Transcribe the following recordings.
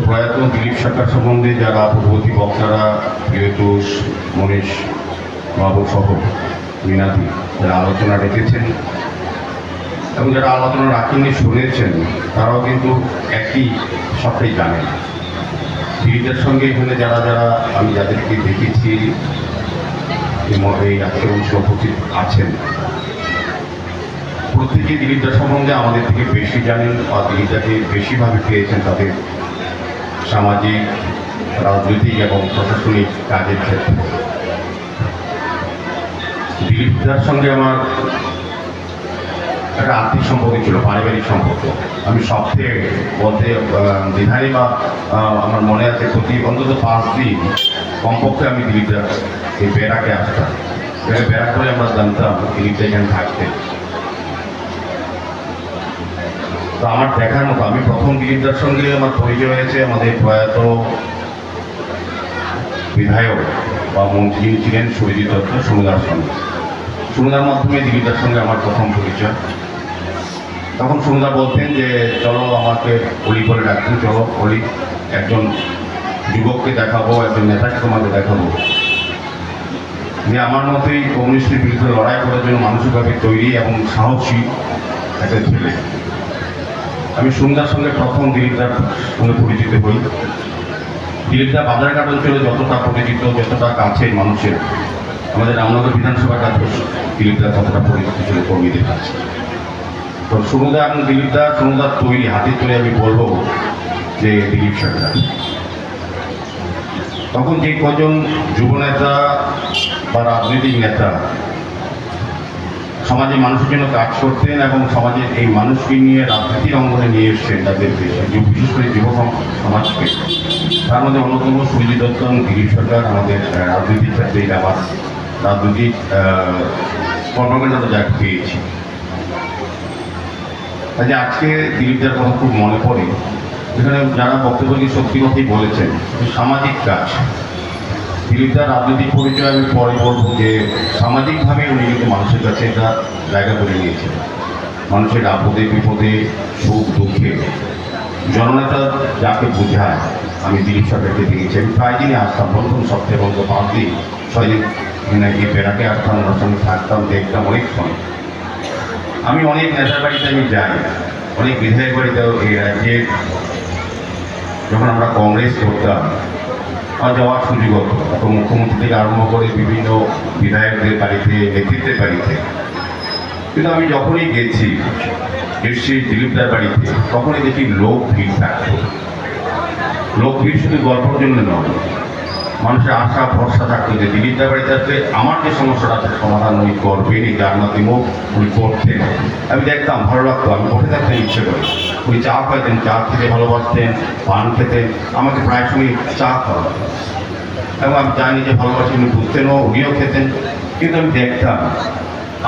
প্রয়াত দিলীপ সরকার সম্বন্ধে যারা পূর্ববর্তী বক্তারা প্রিয়তোষ, মনীষ বাবু সহ মিনাদি যারা আলোচনা রেখেছেন এবং যারা আলোচনা রাখেননি শুনেছেন, তারাও কিন্তু একই সবটাই জানেন। দিলীপের সঙ্গে এখানে যারা যারা আমি যাদেরকে দেখেছি এই আজকের অনুষ্ঠানে উপস্থিত আছেন, প্রত্যেকেই দিলীপদার সম্বন্ধে আমাদের থেকে বেশি জানেন বা দিলীপদাকে বেশিভাবে পেয়েছেন তাদের সামাজিক, রাজনৈতিক এবং প্রশাসনিক কাজের ক্ষেত্রে। দিলীপদার সঙ্গে আমার একটা আর্থিক সম্পর্ক ছিল, পারিবারিক সম্পর্ক। আমি সবথেকে বলতে বিধানী বা আমার মনে আছে প্রতি অন্তত 5 দিন কমপক্ষে আমি দিলীপদার এই বেড়াকে আসতাম। বেড়া করে আমরা জানতাম দিলীপদা এখানে থাকতেন। তো আমার দেখার মতো আমি প্রথম দিলীপদার সঙ্গে আমার পরিচয় হয়েছে আমাদের প্রয়াত বিধায়ক বা মন্ত্রী যিনি ছিলেন সুরজিৎ দত্ত, সুমুদার সঙ্গে। সুমুদার মাধ্যমে দিলীপদার সঙ্গে আমার প্রথম পরিচয়। তখন সুমুদা বলতেন যে চলো আমাকে অলি করে রাখতেন, চলো অলি, একজন যুবককে দেখাবো, একজন নেতাকে তোমাকে দেখাবো যে আমার মতোই কমিউনিস্টের বিরুদ্ধে লড়াই করার জন্য মানসিকভাবে তৈরি এবং সাহসী একটা ছেলে। আমি সুমুদার সঙ্গে প্রথম দিলীপদার সঙ্গে পরিচিত হই। দিলীপদা বাজারঘাট অঞ্চলে যতটা পরিচিত, যতটা কাছের মানুষের, আমাদের রামনগর বিধানসভার কাছে দিলীপদা ততটা পরিচিত ছিল কর্মীদের কাছে। তো সুমুদা এবং দিলীপদা, সুমুদার তৈরি হাতে তৈরি আমি বলবো যে দিলীপ সরকার। তখন যে কজন যুবনেতা বা রাজনৈতিক নেতা সমাজে মানুষের জন্য কাজ করতেন এবং সমাজের এই মানুষকে নিয়ে রাজনীতির অঙ্গনে নিয়ে এসছেন তাদেরকে, বিশেষ করে যুব সমাজকে, তার মধ্যে অন্যতম সুরজিৎ দত্ত এবং দিলীপ সরকার আমাদের রাজনৈতিক ক্ষেত্রে আবার রাজনৈতিক কর্মকাণ্ড যা পেয়েছি। কাজে আজকে দিলীপদার কথা খুব মনে পড়ে। এখানে যারা বক্তব্য দিয়ে সত্যি কথাই বলেছেন, সামাজিক কাজ দিলীপদার রাজনৈতিক পরিচয় আমি পরে বলবো যে সামাজিকভাবে উনি কিন্তু মানুষের কাছে একটা জায়গা করে নিয়েছেন। মানুষের আপদে বিপদে, সুখ দুঃখে জননেতা যাকে বোঝায়, আমি দিলীপ সরকারকে দেখেছি। আমি প্রায় দিনই আসতাম, প্রথম সপ্তাহে বলতো 5 দিন 6 দিন এখানে গিয়ে বেড়াকে আসতাম, ওনার সঙ্গে থাকতাম, দেখতাম অনেক সময়। আমি অনেক নেতার বাড়িতে আমি যাই, অনেক বিধায়ক বাড়িতেও এই রাজ্যে যখন আমরা কংগ্রেস করতাম আর যাওয়ার সুযোগ হতো, এখন মুখ্যমন্ত্রী থেকে আরম্ভ করে বিভিন্ন বিধায়কদের বাড়িতে, নেতৃত্বের বাড়িতে। কিন্তু আমি যখনই গেছি দিলীপদার বাড়িতে, তখনই দেখি লোক ভিড় থাকতো। লোক ভিড় শুধু গল্পের জন্য নয়, মানুষের আশা ভরসা থাকতো যে দিলীপদার বাড়িতে আসলে আমার যে সমস্যাটা আছে সমাধান উনি করবেনই, যার মাধ্যমে উনি করতেন। আমি দেখতাম, ভালো লাগতো, আমি বসে থাকতে ইচ্ছে করি। উনি চা খাইতেন, চা খেতে ভালোবাসতেন, পান খেতেন, আমাকে প্রায় সময় চা খাওয়া এবং আমি জানি যে ভালোবাসি উনি বুঝতেনও, উনিও খেতেন। কিন্তু আমি দেখতাম,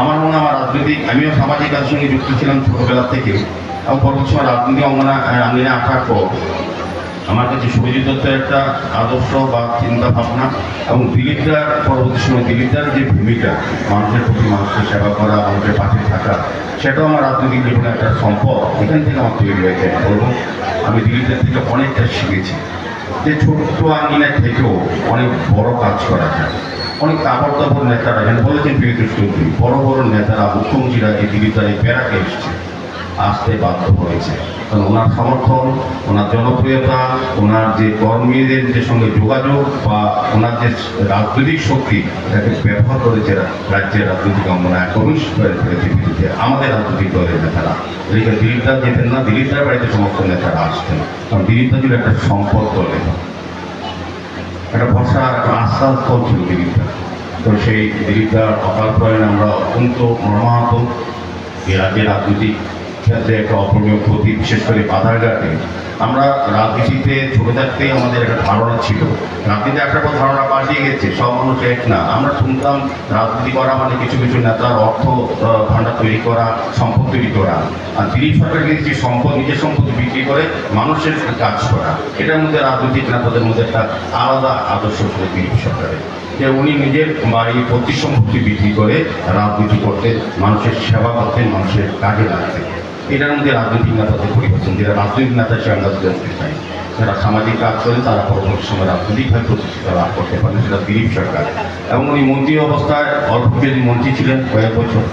আমার মনে হয় আমার রাজনৈতিক, আমিও সামাজিক কাজের সঙ্গে যুক্ত ছিলাম ছোটোবেলা থেকে, এবং পরবর্তী সময় রাজনৈতিক আঙ্গিনে আসার পর আমার কাছে সুরজিৎ দত্তের একটা আদর্শ বা চিন্তা ভাবনা এবং দিলীপদার পরবর্তী সময় দিলীপদার যে ভূমিকা, মানুষের প্রতি মানুষের সেবা করা, মানুষের পাশে থাকা, সেটাও আমার রাজনৈতিক জীবনে একটা সম্পদ এখান থেকে আমার তৈরি হয়েছে। বলবো আমি দিলীপদার থেকে অনেকটা শিখেছি যে ছোট্ট আঙ্গিনা থেকেও অনেক বড় কাজ করা যায়। অনেক তাবড় তাবড় নেতারা, যেন বলেছেন প্রিয়তোষ চৌধুরী, বড় বড় নেতারা, মুখ্যমন্ত্রীরা এই দিলীপদার এই বেড়াকে এসছে, আসতে বাধ্য হয়েছে। কারণ ওনার সমর্থন, ওনার জনপ্রিয়তা, ওনার যে কর্মীদের যে সঙ্গে যোগাযোগ বা ওনার যে রাজনৈতিক শক্তি, এটাকে ব্যবহার করেছে রাজ্যের রাজনৈতিক অঙ্গনে কমিউনিস্ট করে ফেলেছে বিরুদ্ধে আমাদের রাজনৈতিক দলের নেতারা। এদিকে দিলীপদা যেতেন না, দিলীপদার বাড়িতে সমস্ত নেতারা আসতেন, কারণ দিলীপদা ছিল একটা সম্পদ দলে, একটা ভরসা, একটা আশ্বাস দল ছিল দিলীপদা। তো সেই দিলীপদার অকাল প্রয়াণে আমরা অত্যন্ত মর্মাহত। এই রাজ্যের রাজনৈতিক ক্ষেত্রে একটা অপূরণীয় ক্ষতি, বিশেষ করে বাধারঘাটে। আমরা রাজনীতিতে ছোটো থাকতেই আমাদের একটা ধারণা ছিল, রাজনীতি একটা পর ধারণা পাল্টিয়ে গেছে, সব মানুষ এক না। আমরা শুনতাম রাজনীতি করা মানে কিছু কিছু নেতার অর্থ ভাণ্ডার তৈরি করা, সম্পদ তৈরি করা। আর দিলীপ সরকার কিন্তু সম্পদ, নিজের সম্পদ বিক্রি করে মানুষের কাজ করা, এটার মধ্যে রাজনৈতিক নেতাদের মধ্যে একটা আলাদা আদর্শ ছিল দিলীপ সরকারের, যে উনি নিজের বাড়ি প্রতি সম্পত্তি বিক্রি করে রাজনীতি করতেন, মানুষের সেবা করতেন, মানুষের কাজে লাগতেন। এটার মধ্যে রাজনৈতিক নেতাদের পরিবর্তন, যেটা রাজনৈতিক নেতা সে আমরা জানতে চাই। যারা সামাজিক কাজ করে তারা পরবর্তী সময় রাজনৈতিকভাবে প্রতিষ্ঠিত লাভ করতে পারেন, সেটা দিলীপ সরকার। এবং উনি মন্ত্রী অবস্থায় অল্প দিন মন্ত্রী ছিলেন, কয়েক বছর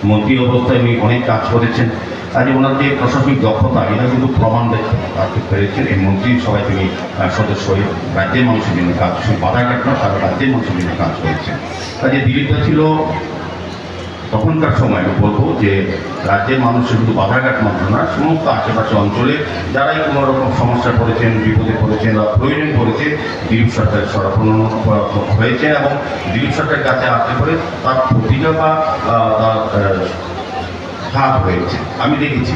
মন্ত্রী অবস্থায় উনি অনেক কাজ করেছেন। কাজে ওনার যে প্রশাসনিক দক্ষতা এটা কিন্তু প্রমাণ রাখতে পেরেছেন। এই মন্ত্রী সবাই তিনি সদস্য হয়ে রাজ্যের মানুষের জন্য কাজ, বাধাঘাট না, তারা রাজ্যের মানুষের জন্য কাজ করেছেন। কাজে দিলীপটা ছিল তখনকার সময় আমি বলবো যে রাজ্যের মানুষের শুধু বাধাঘাট মাত্র না, সমস্ত আশেপাশে অঞ্চলে যারাই কোনো রকম সমস্যা পড়েছেন, বিপদে পড়েছেন বা প্রয়োজন পড়েছে, দিলীপ সরকারের সরাপন্ন হয়েছে এবং দিলীপ সরকারের কাছে আসতে পারে তার প্রতিভা বা তার হাত হয়েছে। আমি দেখেছি